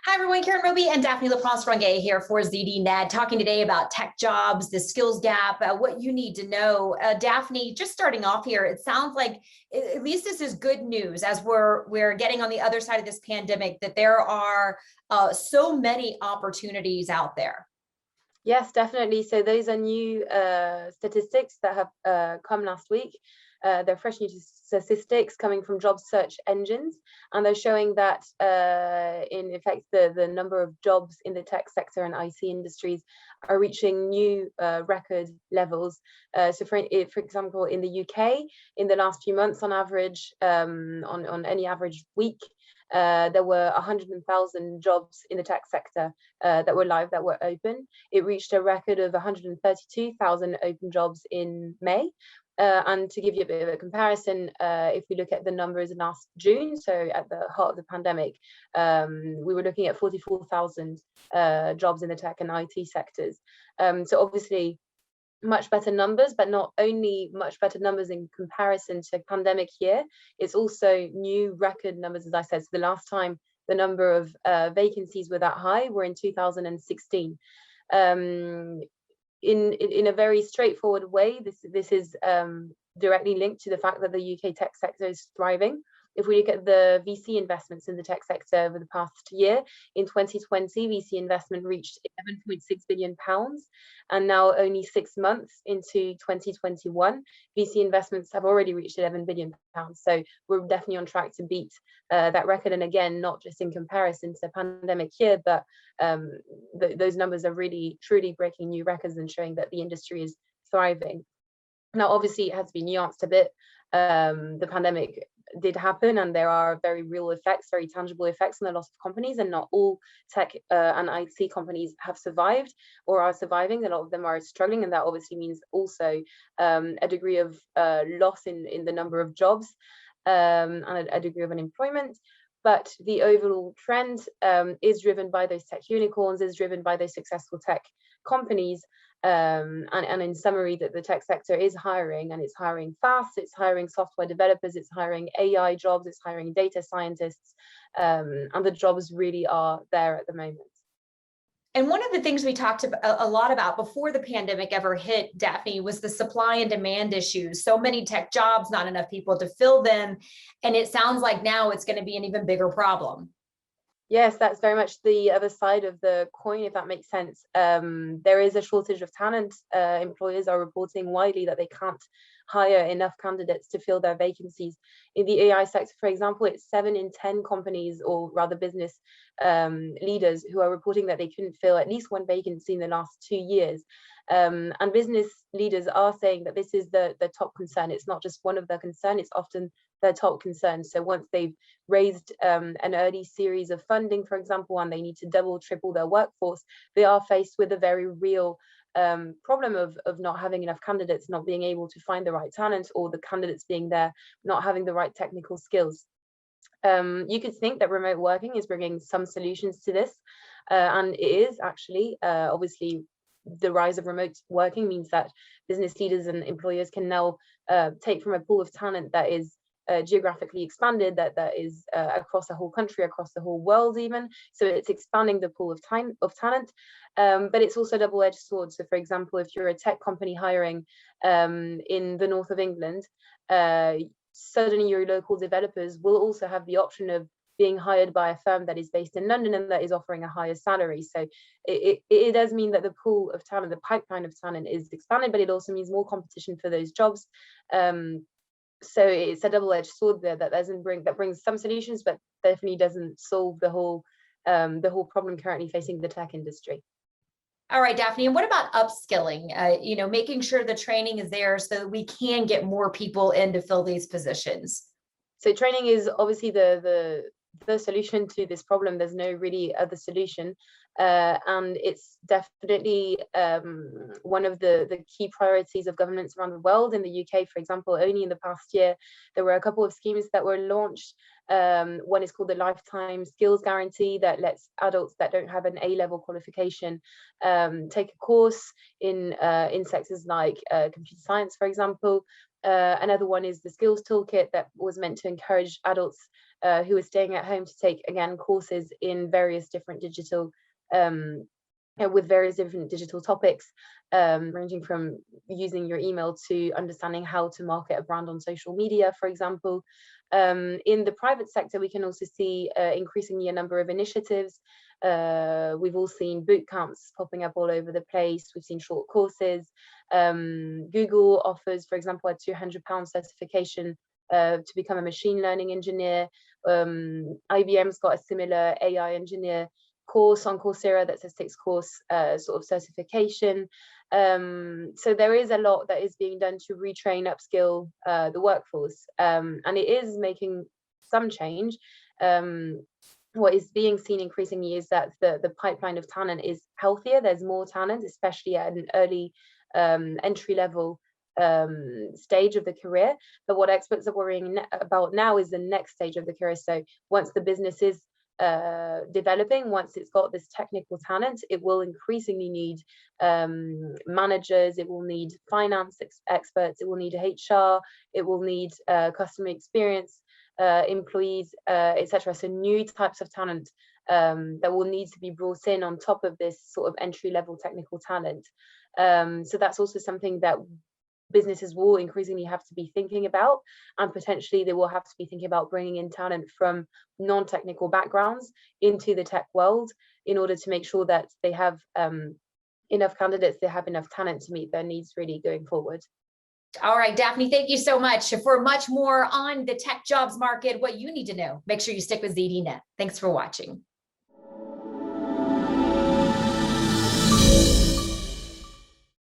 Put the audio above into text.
Hi everyone, Karen Roby and Daphne LaPrance-Ronguet here for ZDNet, talking today about tech jobs, the skills gap, what you need to know. Daphne, just starting off here, it sounds like at least this is good news as we're getting on the other side of this pandemic, that there are so many opportunities out there. Yes, definitely. So those are new statistics that have come last week. They're fresh new statistics coming from job search engines, and they're showing that in effect the number of jobs in the tech sector and IT industries are reaching new record levels. So for example, in the UK, in the last few months, on average, on any average week, there were 100,000 jobs in the tech sector that were live, that were open. It reached a record of 132,000 open jobs in May. And to give you a bit of a comparison, if we look at the numbers in last June, so at the heart of the pandemic, we were looking at 44,000 jobs in the tech and IT sectors. So obviously, much better numbers, but not only much better numbers in comparison to pandemic year, it's also new record numbers, as I said. So the last time the number of vacancies were that high were in 2016. In a very straightforward way, this is directly linked to the fact that the UK tech sector is thriving. If we look at the VC investments in the tech sector over the past year, in 2020, VC investment reached £11.6 billion. And now, only 6 months into 2021, VC investments have already reached £11 billion. So we're definitely on track to beat that record. And again, not just in comparison to the pandemic year, but those numbers are really, truly breaking new records and showing that the industry is thriving. Now, obviously, it has to be nuanced a bit. The pandemic did happen, and there are very real effects, very tangible effects on a lot of companies, and not all tech and IT companies have survived or are surviving. A lot of them are struggling, and that obviously means also a degree of loss in the number of jobs and a degree of unemployment. But the overall trend is driven by those tech unicorns, is driven by those successful tech companies. And in summary, that the tech sector is hiring, and it's hiring fast. It's hiring software developers, it's hiring AI jobs, it's hiring data scientists, and the jobs really are there at the moment. And one of the things we talked a lot about before the pandemic ever hit, Daphne, was the supply and demand issues. So many tech jobs, not enough people to fill them. And it sounds like now it's going to be an even bigger problem. Yes, that's very much the other side of the coin, if that makes sense. There is a shortage of talent. Employers are reporting widely that they can't hire enough candidates to fill their vacancies. In the AI sector, for example, it's 7 in 10 companies, or rather business leaders, who are reporting that they couldn't fill at least one vacancy in the last 2 years. And business leaders are saying that this is the top concern. It's not just one of their concerns, it's often their top concern. So once they've raised an early series of funding, for example, and they need to double, triple their workforce, they are faced with a very real problem of not having enough candidates, not being able to find the right talent, or the candidates being there not having the right technical skills. You could think that remote working is bringing some solutions to this, and it is actually. Obviously, the rise of remote working means that business leaders and employers can now take from a pool of talent that is geographically expanded, that is across the whole country, across the whole world even. So it's expanding the pool of talent, but it's also a double-edged sword. So for example, if you're a tech company hiring in the north of England, suddenly your local developers will also have the option of being hired by a firm that is based in London and that is offering a higher salary. So it does mean that the pool of talent, the pipeline of talent is expanded, but it also means more competition for those jobs. So it's a double-edged sword there that brings some solutions, but definitely doesn't solve the whole problem currently facing the tech industry. All right, Daphne, and what about upskilling? Making sure the training is there so that we can get more people in to fill these positions. So training is obviously the solution to this problem. There's no really other solution, and it's definitely one of the key priorities of governments around the world. In the UK, for example, only in the past year there were a couple of schemes that were launched. One is called the Lifetime Skills Guarantee, that lets adults that don't have an A-level qualification take a course in sectors like computer science, for example, Another one is the skills toolkit that was meant to encourage adults who are staying at home to take, again, courses in various different digital with various different digital topics, ranging from using your email to understanding how to market a brand on social media, for example. In the private sector, we can also see increasingly a number of initiatives. We've all seen boot camps popping up all over the place. We've seen short courses. Google offers, for example, a £200 certification to become a machine learning engineer. IBM's got a similar AI engineer course on Coursera that's a 6-course sort of certification. So there is a lot that is being done to retrain, upskill the workforce, and it is making some change. What is being seen increasingly is that the pipeline of talent is healthier. There's more talent, especially at an early entry level stage of the career. But what experts are worrying about now is the next stage of the career. So once the business is developing, once it's got this technical talent, it will increasingly need managers, it will need finance experts, it will need HR, it will need customer experience employees, etc. So new types of talent that will need to be brought in on top of this sort of entry-level technical talent. So that's also something that businesses will increasingly have to be thinking about, and potentially they will have to be thinking about bringing in talent from non-technical backgrounds into the tech world in order to make sure that they have enough candidates, they have enough talent to meet their needs really going forward. All right, Daphne, thank you so much. For much more on the tech jobs market, what you need to know, make sure you stick with ZDNet. Thanks for watching.